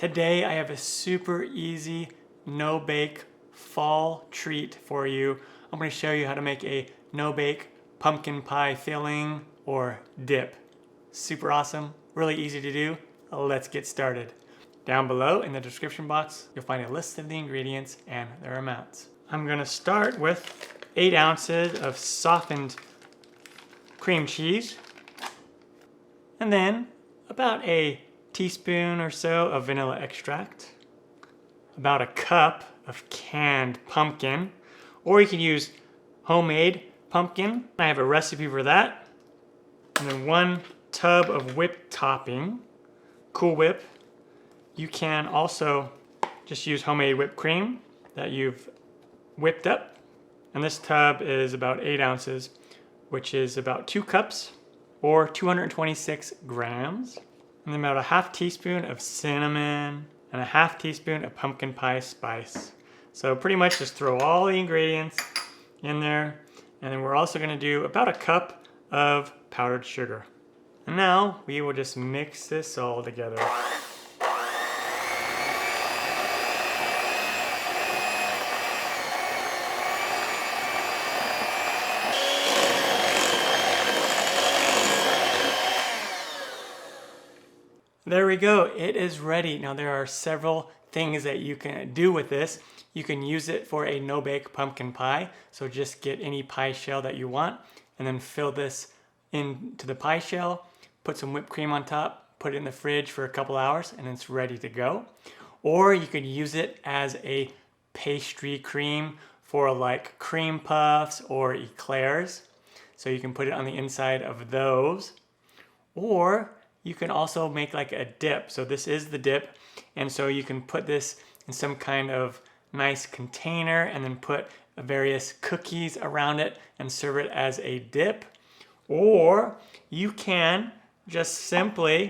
Today I have a super easy no-bake fall treat for you. I'm going to show you how to make a no-bake pumpkin pie filling or dip. Super awesome, really easy to do. Let's get started. Down below in the description box, you'll find a list of the ingredients and their amounts. I'm going to start with 8 ounces of softened cream cheese, and then about a teaspoon or so of vanilla extract, about a cup of canned pumpkin, or you can use homemade pumpkin. I have a recipe for that. And then 1 tub of whipped topping, Cool Whip. You can also just use homemade whipped cream that you've whipped up. And this tub is about 8 ounces, which is about 2 cups or 226 grams. And then about a half teaspoon of cinnamon and a half teaspoon of pumpkin pie spice. So pretty much just throw all the ingredients in there. And then we're also gonna do about a cup of powdered sugar. And now we will just mix this all together. There we go, it is ready. Now there are several things that you can do with this. You can use it for a no-bake pumpkin pie. So just get any pie shell that you want and then fill this into the pie shell, put some whipped cream on top, put it in the fridge for a couple hours, and it's ready to go. Or you could use it as a pastry cream for like cream puffs or eclairs. So you can put it on the inside of those. Or you can also make like a dip. So this is the dip. And so you can put this in some kind of nice container and then put various cookies around it and serve it as a dip. Or you can just simply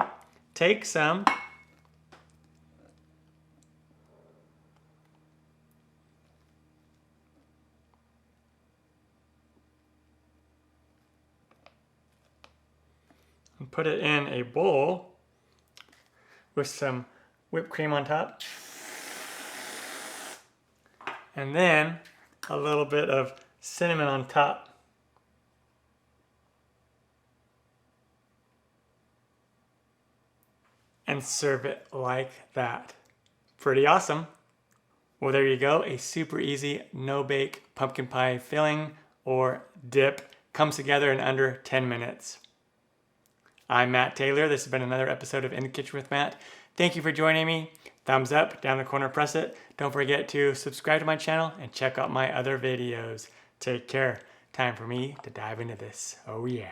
take some and put it in a bowl with some whipped cream on top, and then a little bit of cinnamon on top. And serve it like that. Pretty awesome. Well, there you go. A super easy no-bake pumpkin pie filling or dip comes together in under 10 minutes. I'm Matt Taylor. This has been another episode of In the Kitchen with Matt. Thank you for joining me. Thumbs up, down the corner, press it. Don't forget to subscribe to my channel and check out my other videos. Take care. Time for me to dive into this. Oh yeah.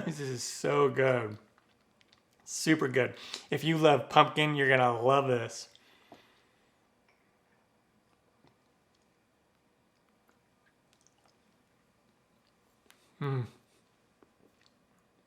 This is so good. Super good. If you love pumpkin, you're gonna love this. Mmm.